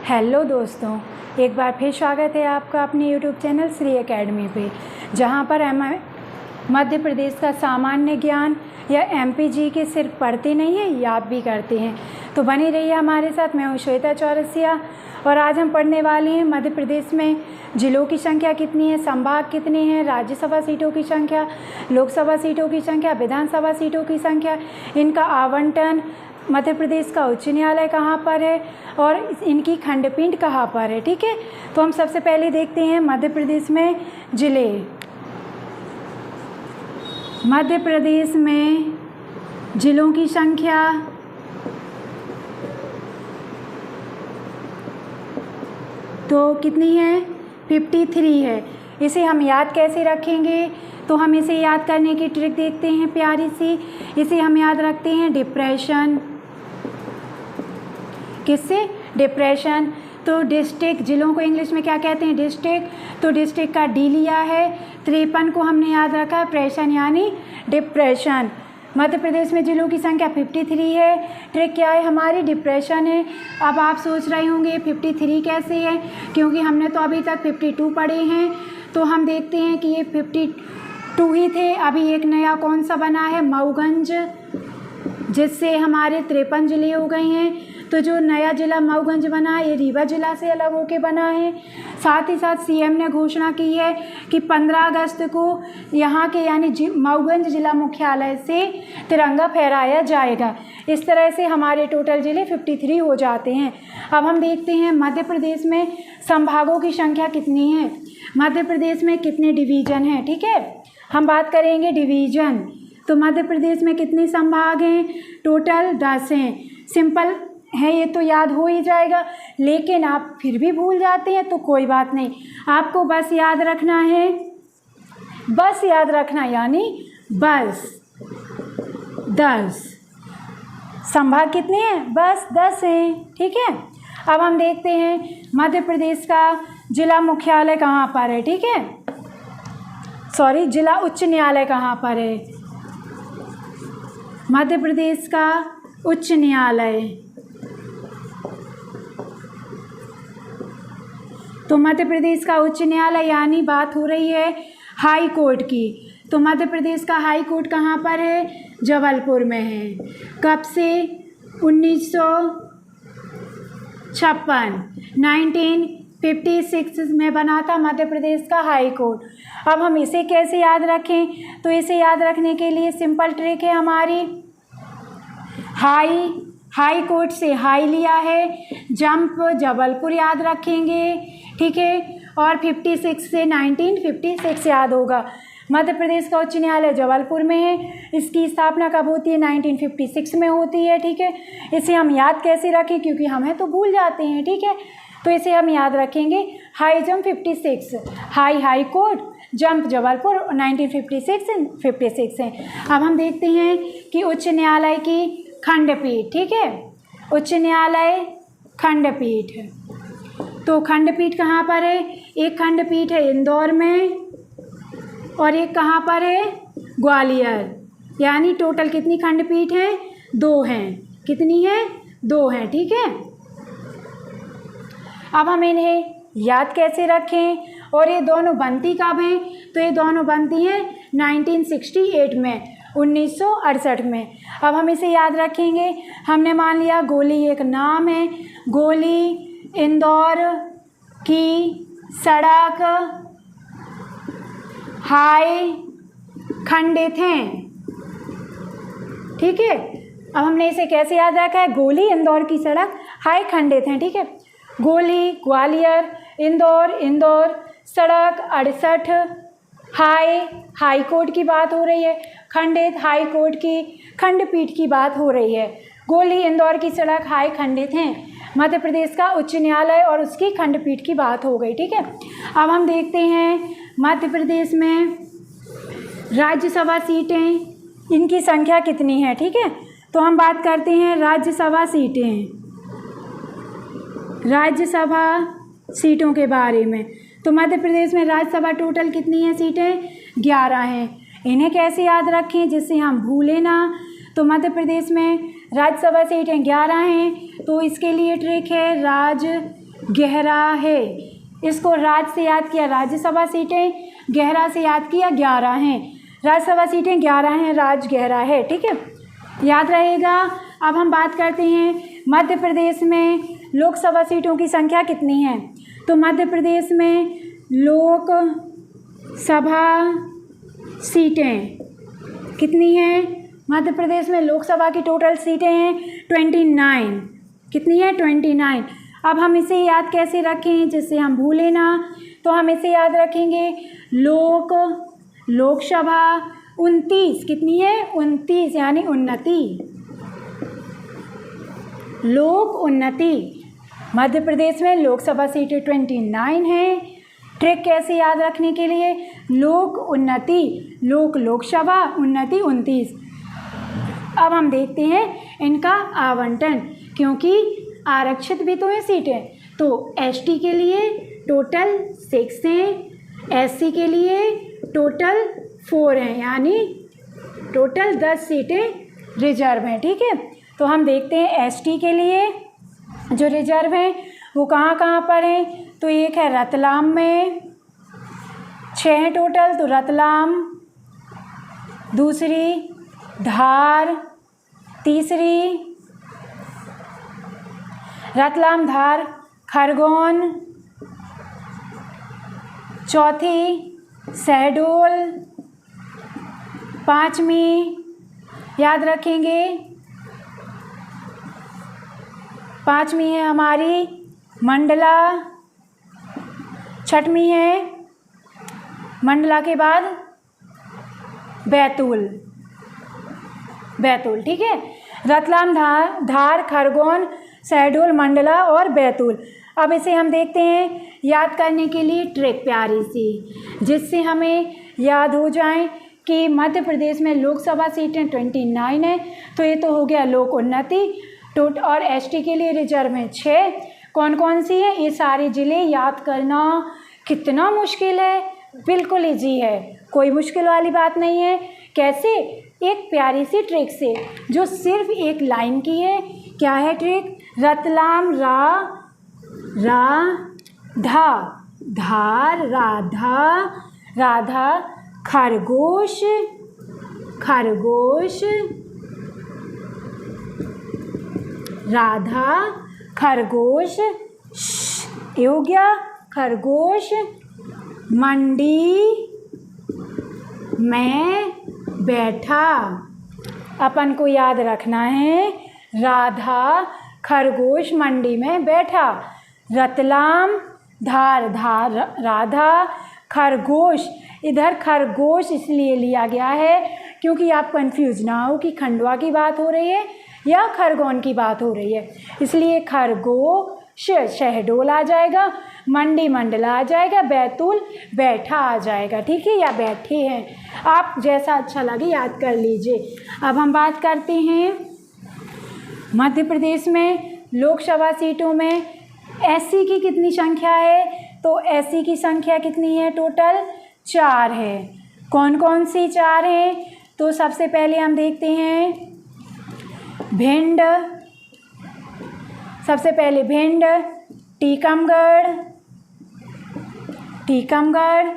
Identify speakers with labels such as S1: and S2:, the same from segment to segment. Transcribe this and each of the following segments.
S1: Hello दोस्तों, एक बार फिर स्वागत है आपका अपने यूट्यूब चैनल श्री एकेडमी पे, जहां पर हम मध्य प्रदेश का सामान्य ज्ञान या एमपीजी के सिर्फ पढ़ते नहीं हैं, याद भी करते हैं। तो बनी रहिए हमारे साथ। मैं हूं श्वेता चौरसिया और आज हम पढ़ने वाले हैं मध्य प्रदेश में जिलों की संख्या कितनी है, संभाग कितने हैं, राज्यसभा सीटों की संख्या, लोकसभा सीटों की संख्या, विधानसभा सीटों की संख्या, इनका आवंटन, मध्य प्रदेश का उच्च न्यायालय कहाँ पर है और इनकी खंडपीठ कहाँ पर है। ठीक है, तो हम सबसे पहले देखते हैं मध्य प्रदेश में जिले। मध्य प्रदेश में जिलों की संख्या तो कितनी है, 53 है। इसे हम याद कैसे रखेंगे, तो हम इसे याद करने की ट्रिक देखते हैं प्यारी सी। इसे हम याद रखते हैं डिप्रेशन। किससे? डिप्रेशन। तो डिस्ट्रिक्ट, जिलों को इंग्लिश में क्या कहते हैं? डिस्ट्रिक्ट। तो डिस्ट्रिक्ट का डी लिया है। 53 को हमने याद रखा, प्रेशन यानी डिप्रेशन। मध्य प्रदेश में जिलों की संख्या 53 है। ट्रिक क्या है हमारी? डिप्रेशन है। अब आप सोच रहे होंगे 53 कैसे है, क्योंकि हमने तो अभी तक 52 पढ़े हैं। तो हम देखते हैं कि ये 52 ही थे। अभी एक नया कौन सा बना है? मऊगंज, जिससे हमारे 53 जिले हो गए हैं। तो जो नया जिला मऊगंज बना है, ये रीवा जिला से अलग होके बना है। साथ ही साथ सीएम ने घोषणा की है कि 15 अगस्त को यहाँ के यानी मऊगंज जिला मुख्यालय से तिरंगा फहराया जाएगा। इस तरह से हमारे टोटल जिले 53 हो जाते हैं। अब हम देखते हैं मध्य प्रदेश में संभागों की संख्या कितनी है, मध्य प्रदेश में कितने डिवीज़न हैं। ठीक है, हम बात करेंगे डिवीज़न। तो मध्य प्रदेश में कितने संभाग हैं? टोटल 10 हैं। सिंपल है, ये तो याद हो ही जाएगा, लेकिन आप फिर भी भूल जाते हैं तो कोई बात नहीं, आपको बस याद रखना है, बस याद रखना यानी बस 10 संभाग कितने हैं? बस 10 हैं। ठीक है, अब हम देखते हैं मध्य प्रदेश का जिला मुख्यालय कहाँ पर है। ठीक है, सॉरी, जिला उच्च न्यायालय कहाँ पर है? मध्य प्रदेश का उच्च न्यायालय। तो मध्य प्रदेश का उच्च न्यायालय यानी बात हो रही है हाई कोर्ट की। तो मध्य प्रदेश का हाई कोर्ट कहाँ पर है? जबलपुर में है। कब से? 1956, 1956 में बना था मध्य प्रदेश का हाई कोर्ट। अब हम इसे कैसे याद रखें? तो इसे याद रखने के लिए सिंपल ट्रिक है हमारी। हाई कोर्ट से हाई लिया है, जंप जबलपुर याद रखेंगे। ठीक है, और 56 से 1956 याद होगा। मध्य प्रदेश का उच्च न्यायालय जबलपुर में है। इसकी स्थापना कब होती है? 1956 में होती है। ठीक है, इसे हम याद कैसे रखें, क्योंकि हमें तो भूल जाते हैं। ठीक है, तो इसे हम याद रखेंगे high jump 56, high court, jump Jabalpur, 1956 है। अब हम देखते हैं कि उच्च न्यायालय की खंडपीठ। ठीक है, उच्च न्यायालय खंडपीठ। तो खंडपीठ कहाँ पर है? एक खंडपीठ है इंदौर में और एक कहाँ पर है? ग्वालियर। यानी टोटल कितनी खंडपीठ हैं? 2 हैं। कितनी है? 2 हैं। ठीक है, अब हम इन्हें याद कैसे रखें, और ये दोनों बनती कब हैं? तो ये दोनों बनती हैं 1968 में, 1968 में। अब हम इसे याद रखेंगे। हमने मान लिया गोली एक नाम है, गोली इंदौर की सड़क हाई खंडित हैं। ठीक है, अब हमने इसे कैसे याद रखा है? गोली इंदौर की सड़क हाई खंडित हैं। ठीक है, गोली ग्वालियर, इंदौर सड़क 68, हाई कोर्ट की बात हो रही है, खंडित हाई कोर्ट की खंडपीठ की बात हो रही है। गोली इंदौर की सड़क हाई खंडित हैं, मध्य प्रदेश का उच्च न्यायालय और उसकी खंडपीठ की बात हो गई। ठीक है, अब हम देखते हैं मध्य प्रदेश में राज्यसभा सीटें, इनकी संख्या कितनी है। ठीक है, तो हम बात करते हैं राज्यसभा सीटें, राज्यसभा सीटों के बारे में। तो मध्य प्रदेश में राज्यसभा टोटल कितनी है सीटें? 11 हैं। इन्हें कैसे याद रखें जिससे हम भूलें ना? तो मध्य प्रदेश में राज्यसभा सीटें 11 हैं, तो इसके लिए ट्रिक है गहरा है। इसको राज्य से याद किया, राज्यसभा सीटें, गहरा से याद किया 11 हैं। राज्यसभा सीटें 11 हैं, राज्य गहरा है। ठीक है, याद रहेगा। अब हम बात करते हैं मध्य प्रदेश में लोकसभा सीटों की संख्या कितनी है। तो मध्य प्रदेश में लोकसभा सीटें कितनी हैं? मध्य प्रदेश में लोकसभा की टोटल सीटें हैं 29। कितनी है? 29। अब हम इसे याद कैसे रखें जिससे हम भूलें ना? तो हम इसे याद रखेंगे लोकसभा 29 कितनी है? 29 यानी उन्नति, लोक उन्नति। मध्य प्रदेश में लोकसभा सीटें 29 हैं। ट्रिक कैसे याद रखने के लिए? लोक उन्नति, लोकसभा, उन्नति 29। अब हम देखते हैं इनका आवंटन, क्योंकि आरक्षित भी तो है सीटें। तो एसटी के लिए टोटल 6 हैं, एससी के लिए टोटल 4 हैं, यानी टोटल 10 सीटें रिजर्व हैं। ठीक है, तो हम देखते हैं एसटी के लिए जो रिजर्व हैं वो कहाँ कहाँ पर हैं। तो एक है रतलाम में, 6 हैं टोटल, तो रतलाम, दूसरी धार, तीसरी रतलाम, धार, खरगोन, चौथी शहडोल, 5वीं याद रखेंगे, 5वीं है हमारी मंडला, 6वीं है मंडला के बाद बैतूल। ठीक है, रतलाम, धार, खरगोन, शहडोल, मंडला और बैतूल। अब इसे हम देखते हैं याद करने के लिए ट्रिक प्यारी सी, जिससे हमें याद हो जाए कि मध्य प्रदेश में लोकसभा सीटें 29 हैं। तो ये तो हो गया लोक उन्नति। और एसटी के लिए रिजर्व हैं 6। कौन कौन सी है? ये सारे ज़िले याद करना कितना मुश्किल है? बिल्कुल ईजी है, कोई मुश्किल वाली बात नहीं है। कैसे? एक प्यारी सी ट्रिक से, जो सिर्फ एक लाइन की है। क्या है ट्रिक? रतलाम धा, धार, राधा, खरगोश, राधा, खरगोश, ये हो गया खरगोश, मंडी में बैठा। अपन को याद रखना है राधा खरगोश मंडी में बैठा। रतलाम, धार, राधा, खरगोश। इधर खरगोश इसलिए लिया गया है क्योंकि आप कंफ्यूज ना हो कि खंडवा की बात हो रही है या खरगोन की बात हो रही है, इसलिए खरगोश शहडोल आ जाएगा, मंडी मंडला आ जाएगा, बैतूल बैठा आ जाएगा। ठीक है, या बैठे हैं, आप जैसा अच्छा लगे याद कर लीजिए। अब हम बात करते हैं मध्य प्रदेश में लोकसभा सीटों में एससी की कितनी संख्या है। तो एससी की संख्या कितनी है? टोटल 4 है। कौन कौन सी 4 हैं? तो सबसे पहले हम देखते हैं भिंड, सबसे पहले भिंड, टीकमगढ़,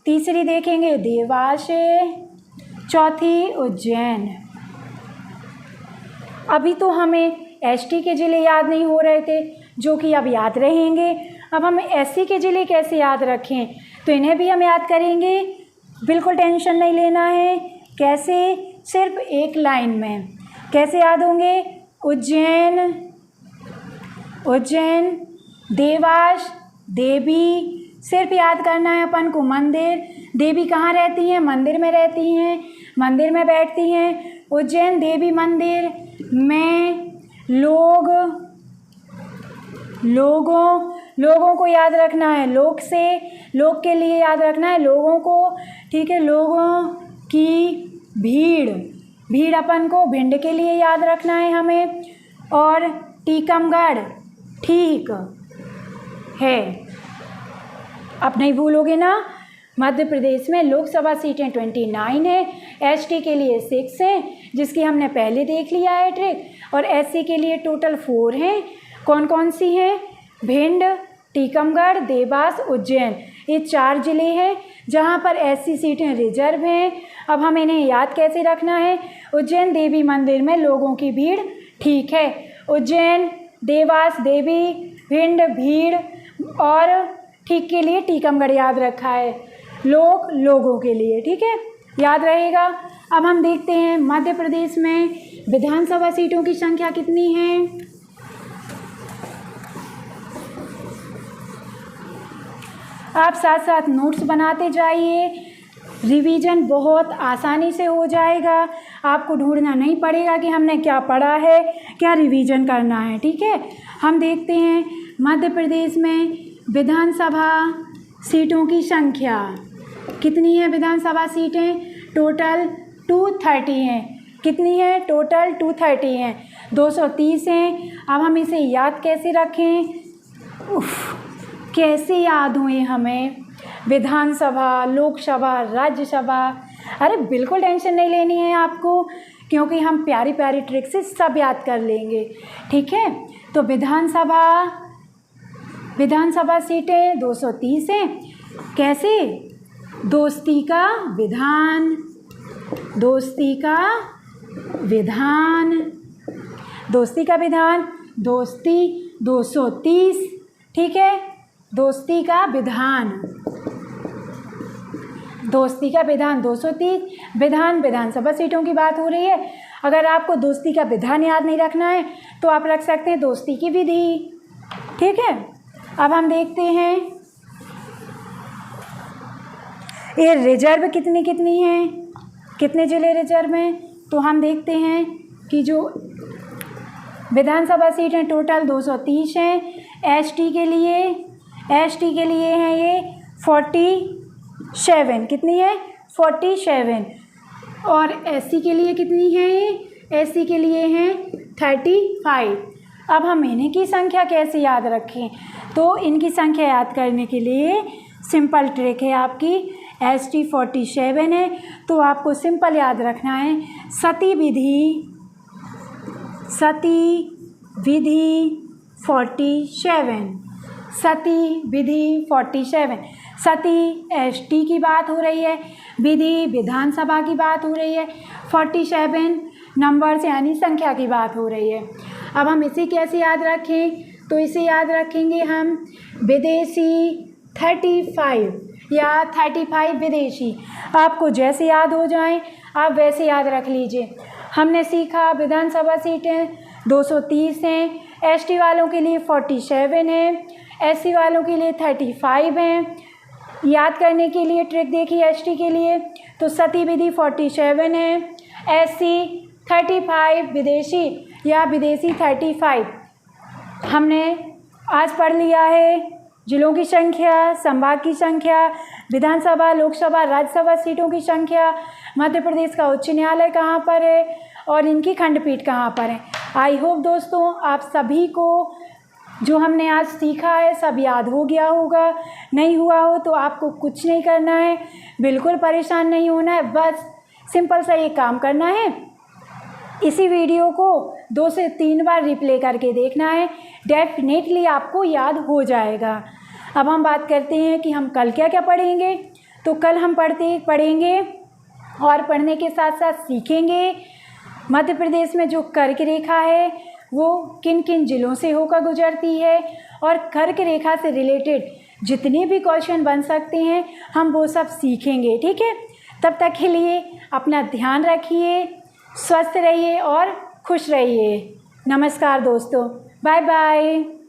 S1: तीसरी देखेंगे देवास, चौथी उज्जैन। अभी तो हमें एसटी के ज़िले याद नहीं हो रहे थे, जो कि अब याद रहेंगे। अब हम एससी के ज़िले कैसे याद रखें? तो इन्हें भी हम याद करेंगे, बिल्कुल टेंशन नहीं लेना है। कैसे? सिर्फ एक लाइन में। कैसे याद होंगे? उज्जैन, देवास, देवी। सिर्फ याद करना है अपन को मंदिर। देवी कहाँ रहती हैं? मंदिर में रहती हैं, मंदिर में बैठती हैं। उज्जैन देवी मंदिर में लोगों को याद रखना है। लोग के लिए याद रखना है लोगों को। ठीक है, लोगों की भीड़ अपन को भिंड के लिए याद रखना है हमें। और टीकमगढ़ ठीक है, अब नहीं भूलोगे ना। मध्य प्रदेश में लोकसभा सीटें 29 हैं, एसटी के लिए 6 हैं, जिसकी हमने पहले देख लिया है ट्रिक, और एससी के लिए टोटल 4 हैं। कौन कौन सी हैं? भिंड, टीकमगढ़, देवास, उज्जैन, ये 4 ज़िले हैं जहाँ पर ऐसी सीटें रिजर्व हैं। अब हम इन्हें याद कैसे रखना है? उज्जैन देवी मंदिर में लोगों की भीड़, ठीक है। उज्जैन, देवास देवी, भिंड भीड़, और ठीक के लिए टीकमगढ़ याद रखा है, लोगों के लिए, ठीक है, याद रहेगा। अब हम देखते हैं मध्य प्रदेश में विधानसभा सीटों की संख्या कितनी है। आप साथ साथ नोट्स बनाते जाइए, रिवीजन बहुत आसानी से हो जाएगा। आपको ढूंढना नहीं पड़ेगा कि हमने क्या पढ़ा है, क्या रिवीजन करना है, ठीक है। हम देखते हैं मध्य प्रदेश में विधानसभा सीटों की संख्या कितनी है। विधानसभा सीटें टोटल 230 हैं। कितनी है? टोटल 230 हैं, 230 हैं। अब हम इसे याद कैसे रखें? कैसे याद हुए हमें? विधानसभा, लोकसभा, राज्यसभा, अरे बिल्कुल टेंशन नहीं लेनी है आपको, क्योंकि हम प्यारी प्यारी ट्रिक से सब याद कर लेंगे, ठीक है। तो विधानसभा सीटें 230 हैं। कैसे? दोस्ती का विधान, दोस्ती का विधान, दोस्ती का विधान, दोस्ती 230, ठीक है। दोस्ती का विधान, दोस्ती का विधान 230। विधानसभा सीटों की बात हो रही है। अगर आपको दोस्ती का विधान याद नहीं रखना है तो आप रख सकते हैं दोस्ती की विधि, ठीक है। अब हम देखते हैं ये रिजर्व कितनी हैं, कितने ज़िले रिजर्व हैं। तो हम देखते हैं कि जो विधानसभा सीटें टोटल 230 हैं। एसटी के लिए हैं ये 47। कितनी है? 47। और एससी के लिए कितनी है ये? एससी के लिए हैं 35। अब हम इन्हीं की संख्या कैसे याद रखें? तो इनकी संख्या याद करने के लिए सिंपल ट्रिक है आपकी। एसटी 47 है तो आपको सिंपल याद रखना है सती विधि 47। सती विधि 47। सती एसटी की बात हो रही है, विधि विधानसभा की बात हो रही है, 47 नंबर्स यानी संख्या की बात हो रही है। अब हम इसे कैसे याद रखें? तो इसे याद रखेंगे हम विदेशी 35 या 35 विदेशी। आपको जैसे याद हो जाए आप वैसे याद रख लीजिए। हमने सीखा विधानसभा सीटें 230 हैं, एसटी वालों के लिए 47 है, एससी वालों के लिए 35 हैं। याद करने के लिए ट्रिक देखिए एसटी के लिए तो सती विधि 47 है, एससी 35, विदेशी या विदेशी 35। हमने आज पढ़ लिया है जिलों की संख्या, संभाग की संख्या, विधानसभा, लोकसभा, राज्यसभा सीटों की संख्या, मध्य प्रदेश का उच्च न्यायालय कहाँ पर है और इनकी खंडपीठ कहाँ पर है। आई होप दोस्तों आप सभी को जो हमने आज सीखा है सब याद हो गया होगा। नहीं हुआ हो तो आपको कुछ नहीं करना है, बिल्कुल परेशान नहीं होना है, बस सिंपल सा ये काम करना है। इसी वीडियो को 2 से 3 बार रिप्ले करके देखना है, डेफिनेटली आपको याद हो जाएगा। अब हम बात करते हैं कि हम कल क्या क्या पढ़ेंगे। तो कल हम पढ़ेंगे और पढ़ने के साथ साथ सीखेंगे मध्य प्रदेश में जो कर्क रेखा है वो किन किन ज़िलों से होकर गुजरती है और कर्क रेखा से रिलेटेड जितने भी क्वेश्चन बन सकते हैं हम वो सब सीखेंगे, ठीक है। तब तक के लिए अपना ध्यान रखिए, स्वस्थ रहिए और खुश रहिए। नमस्कार दोस्तों, बाय बाय।